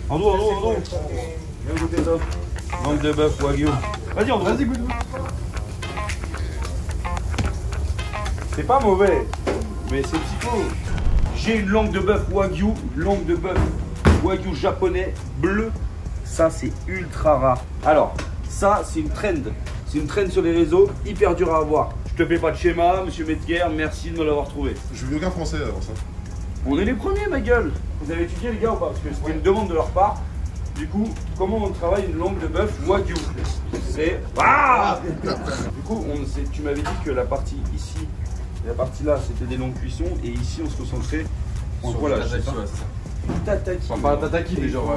Ando. Viens goûter ça. Langue de bœuf wagyu. Vas-y, goûte. C'est pas mauvais, mais c'est psycho. J'ai une langue de bœuf wagyu, japonais bleu. Ça, c'est ultra rare. Alors, ça, c'est une trend. C'est une trend sur les réseaux, hyper dur à avoir. Je te fais pas de schéma, monsieur Metzger, merci de me l'avoir trouvé. Je veux aucun français avant ça. On est les premiers, ma gueule. Vous avez étudié, les gars, ou pas? Parce que c'était une demande de leur part. Du coup, comment on travaille une langue de bœuf wagyu? C'est... Ah du coup, tu m'avais dit que la partie ici, la partie là, c'était des longues cuissons. Et ici, on se concentrait en voilà, tataki. Enfin, pas un tataki, mais genre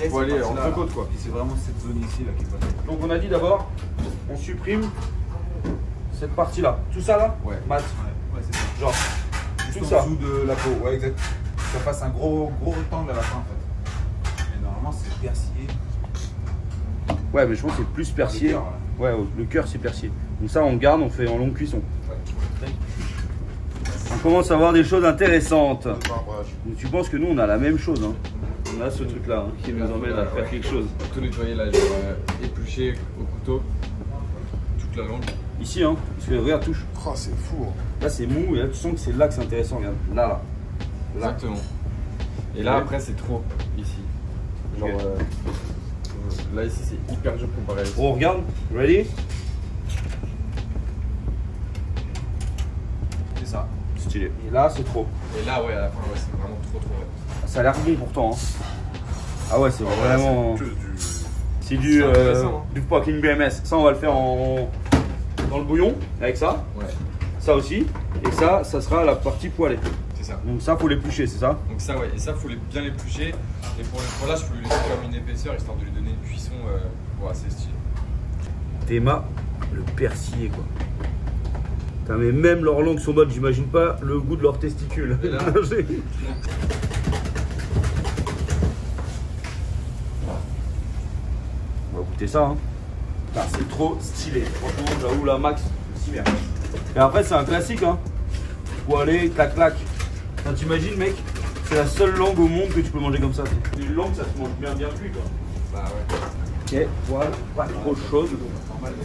poêlé entre côtes, quoi. Et c'est vraiment cette zone ici là qui est pas faite. Donc on a dit d'abord, on supprime cette partie là. Tout ça là? Ouais. Mat. Ouais, c'est ça. Genre, juste tout en ça. dessous de la peau, ouais, exact. Ça fasse un gros rectangle à la fin en fait. Et normalement c'est persillé. Ouais, mais je pense que c'est plus persillé. Ouais, le cœur c'est persillé. Donc ça, on garde, on fait en longue cuisson. Ouais. On commence à voir des choses intéressantes. Le marbrage. Donc tu penses que nous, on a la même chose, hein? On a ce truc là qui nous emmène à faire quelque chose. Tout nettoyer là, genre éplucher au couteau. Toute la langue. Ici, hein, parce que regarde, touche. Oh, c'est fou. Hein. Là, c'est mou et là, tu sens que c'est là que c'est intéressant. Regarde, là. Exactement. Et là, après, c'est trop ici. Genre, là, ici, c'est hyper dur comparé à ici. On regarde, ready? C'est ça. Stylé. Et là, c'est trop. Et là, ouais, à la fin, ouais, c'est vraiment trop. Ouais. Ça a l'air bon pourtant. Hein. Ah ouais, c'est vraiment. C'est du fucking BMS. Ça, on va le faire dans le bouillon avec ça. Ouais. Ça aussi. Et ça sera la partie poêlée. C'est ça. Donc ça, faut l'éplucher, c'est ça? Donc ça, ouais. Et ça, faut bien l'éplucher. Et pour le fromage, il faut lui laisser comme une épaisseur histoire de lui donner une cuisson assez stylée. Théma, le persillé quoi. Putain, mais même leurs langues sont bonnes, j'imagine pas le goût de leurs testicules. Et là on va goûter ça. Hein. Ah, c'est trop stylé. Franchement, j'avoue, la max, c'est bien. Et après, c'est un classique. Hein. Poêlé, clac. T'imagines, mec, c'est la seule langue au monde que tu peux manger comme ça. Une langue, ça se mange bien cuit quoi. Bah ouais. Ok, voilà, pas trop chaude.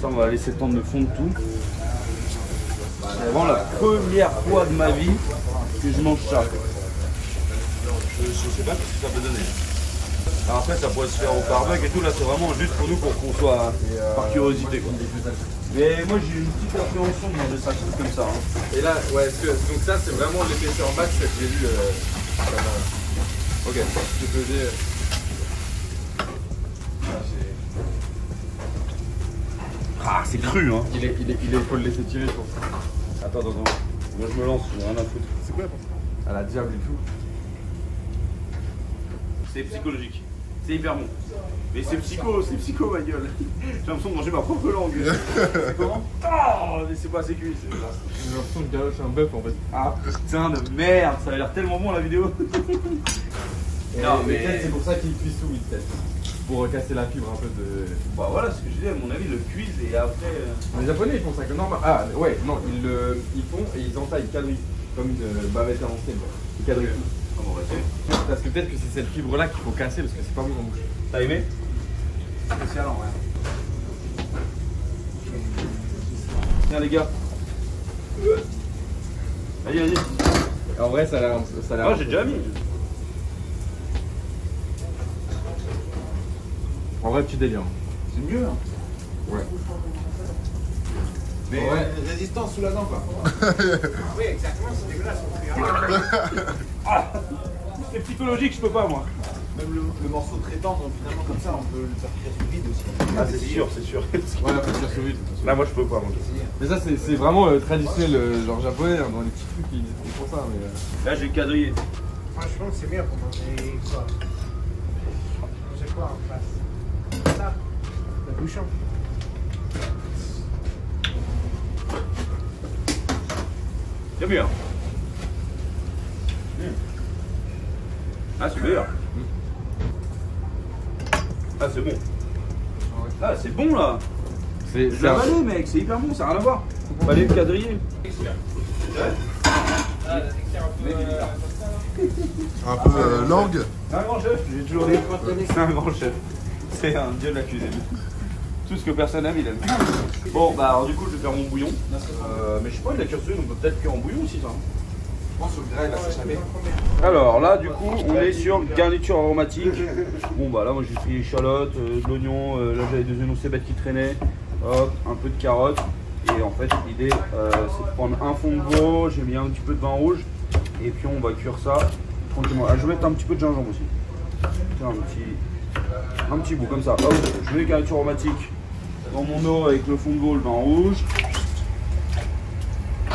Ça, on va laisser le temps de fondre tout. C'est vraiment la première fois de ma vie que je mange ça. Je sais pas ce que ça peut donner. Alors après, ça pourrait se faire au barbecue et tout. Là, c'est vraiment juste pour nous, pour qu'on soit par curiosité. Quoi. Mais moi, j'ai une petite appréhension de manger ça comme ça. Hein. Et là, ouais, donc ça, c'est vraiment l'épaisseur max que j'ai vu. Ok, je faisais. Ah, c'est cru, hein. Il faut le laisser tirer, je pense. Attends. Moi, je me lance, j'ai rien à foutre. C'est quoi la partie? À la diable et tout. C'est psychologique. C'est hyper bon. Mais c'est psycho ma gueule. J'ai l'impression de manger ma propre langue. Comment? Oh, mais c'est pas assez cuit. J'ai l'impression que derrière, c'est un bœuf en fait. Ah putain de merde, ça a l'air tellement bon la vidéo. Non, mais peut-être c'est pour ça qu'il cuit sous vite, peut-être. Pour casser la fibre un peu de. Bah voilà ce que je disais, à mon avis, ils le cuisent et après. Les Japonais ils font ça que normal. Ah ouais, non, ils font et ils entaillent, ils quadrillent. Comme une bavette à l'ancienne. Ils quadrillent tout. Comment on va faire? Parce que peut-être que c'est cette fibre là qu'il faut casser parce que c'est pas bon en bouche. T'as aimé? Spécial en vrai. Tiens les gars. Vas-y. En vrai, ça a l'air. Moi j'ai déjà mis. En vrai, petit délire. C'est mieux. Hein. Ouais. Mais ouais. Résistance sous la dent quoi. Oui, exactement, c'est dégueulasse. C'est psychologique, je peux pas moi. Même le morceau très tendre, finalement, comme ça, on peut le faire cuire sous vide aussi. Ah c'est sûr. Ouais, faut dire sous vide. Là moi je peux pas moi. Mais ça, c'est vraiment traditionnel, genre japonais, hein, dans les petits trucs, ils font ça. Mais, Là j'ai quadrillé. Franchement, c'est mieux pour manger quoi? Manger quoi en face? Ça, le bouchon. C'est bien. Ah c'est meilleur. Ah c'est bon. Ah c'est bon là. C'est Je l'ai avalé mec, c'est hyper bon, ça n'a rien à voir. Fallait le quadriller. Un peu langue. C'est un grand chef, j'ai toujours dit. C'est un grand chef. C'est un dieu de la cuisine. Tout ce que personne aime, il aime. Bon, bah alors du coup, je vais faire mon bouillon. Mais je sais pas, il a cuire on peut peut-être cuire en bouillon aussi, ça. Je pense que le gras il va s'échapper. Alors là, du coup, on est sur garniture aromatique. Bon, bah là, moi j'ai pris échalote, de l'oignon, là j'avais des oignons cébettes qui traînaient, hop, un peu de carottes. Et en fait, l'idée, c'est de prendre un fond de veau, j'ai mis un petit peu de vin rouge, et puis on va cuire ça tranquillement. Ah, je vais mettre un petit peu de gingembre aussi. Tiens, un petit bout comme ça. Hop, je mets les garnitures aromatiques dans mon eau avec le fond de veau, le vin rouge.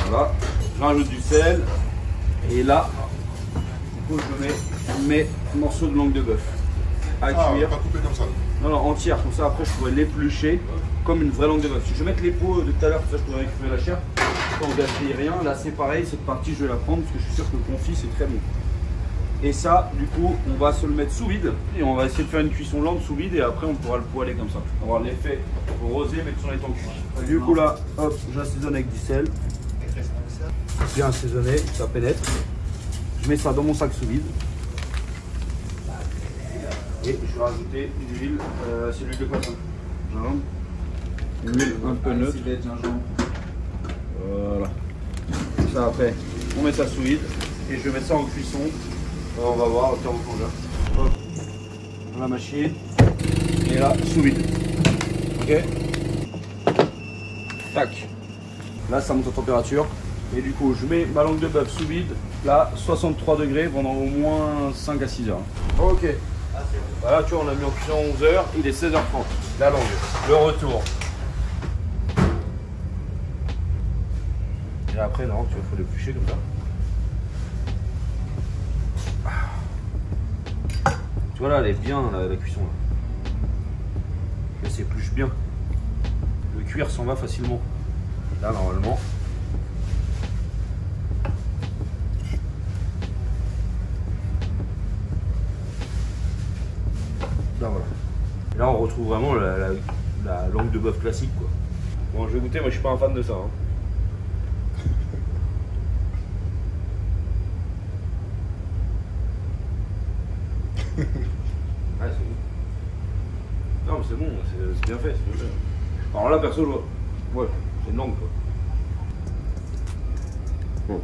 Voilà, je rajoute du sel. Et là, du coup, je mets mes morceaux de langue de bœuf à cuire. Pas coupé comme ça. Non, non, entière, comme ça après je pourrais l'éplucher comme une vraie langue de bœuf. Si je vais mettre les peaux de tout à l'heure, ça je pourrais récupérer la chair. Quand on gaspille rien, là c'est pareil, cette partie je vais la prendre parce que je suis sûr que le confit c'est très bon. Et ça, du coup, on va se le mettre sous vide et on va essayer de faire une cuisson lente sous vide et après on pourra le poêler comme ça. On va avoir l'effet rosé mais sur les temps cuits. Du coup là, hop, j'assaisonne avec du sel. Bien assaisonné, ça pénètre. Je mets ça dans mon sac sous vide. Et je vais rajouter une huile, c'est l'huile de quoi ça? Une huile un peu neutre. Voilà. Ça après, on met ça sous vide et je vais mettre ça en cuisson. On va voir au thermocongélateur. Hop, dans la machine. Et là, sous vide. Ok. Tac. Là, ça monte en température. Et du coup, je mets ma langue de bœuf sous vide. Là, 63 degrés pendant au moins 5 à 6 heures. Ok. Voilà, tu vois, on a mis en cuisson 11 heures. Il est 16h30. La langue. Le retour. Et après, non, tu vois, il faut l'éplucher comme ça. Tu vois, là, elle est bien, la cuisson. Là. Elle s'épluche bien. Le cuir s'en va facilement. Là, normalement. Là, voilà. Et là, on retrouve vraiment la langue de bœuf classique, quoi. Bon, je vais goûter, moi je suis pas un fan de ça. Hein. Ouais, c'est bon. Non, mais c'est bon, c'est bien fait, c'est bien fait. Alors là, perso, je vois. Ouais, c'est une langue, quoi. Bon.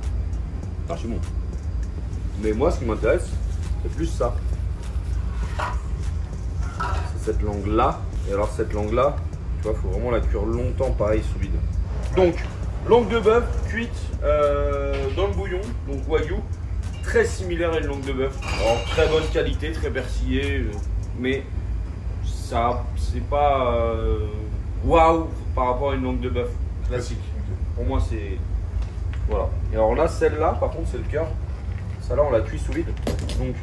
Ah, c'est bon. Mais moi, ce qui m'intéresse, c'est plus ça. C'est cette langue-là. Et alors, cette langue-là, tu vois, il faut vraiment la cuire longtemps, pareil, sous vide. Donc, langue de bœuf cuite dans le bouillon, donc wagyu. Très similaire à une langue de bœuf. Alors, très bonne qualité, très persillée, mais ça, c'est pas waouh par rapport à une langue de bœuf classique. Pour moi, c'est. Voilà. Et alors là, celle-là, par contre, c'est le cœur. Celle-là, on l'a cuit sous vide. Donc,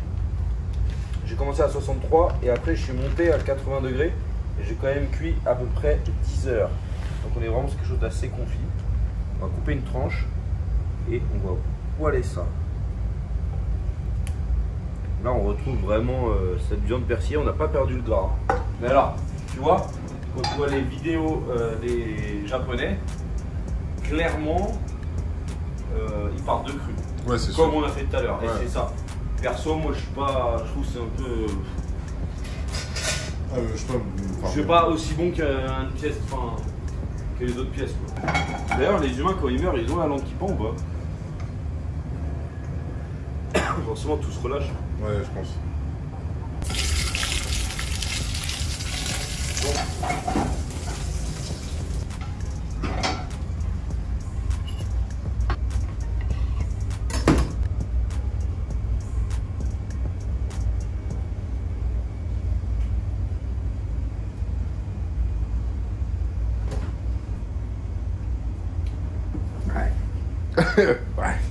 j'ai commencé à 63 et après, je suis monté à 80 degrés. Et j'ai quand même cuit à peu près 10 heures. Donc, on est vraiment sur quelque chose d'assez confit. On va couper une tranche et on va poêler ça. Là, on retrouve vraiment cette viande persillée. On n'a pas perdu le gras. Mais alors, tu vois, quand tu vois les vidéos des Japonais, clairement, ils partent de cru. Ouais, c'est comme sûr. on a fait tout à l'heure. Ouais. Et c'est ça. Perso, moi, je suis pas. Je trouve que c'est un peu. Je sais pas. Je suis pas aussi bon qu'une pièce. Enfin, que les autres pièces, quoi. D'ailleurs, les humains, quand ils meurent, ils ont la langue qui pend ou pas? Forcément, tout se relâche. Ouais, je pense.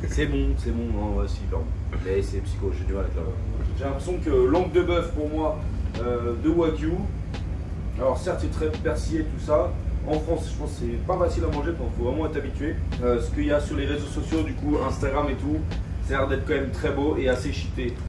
C'est bon, non, ouais, si, pardon. Mais c'est psycho, j'ai du mal avec la langue. J'ai l'impression que langue de bœuf pour moi, de wagyu, alors certes c'est très persillé tout ça, en France je pense que c'est pas facile à manger, il faut vraiment être habitué. Ce qu'il y a sur les réseaux sociaux, du coup Instagram et tout, ça a l'air d'être quand même très beau et assez cheaté.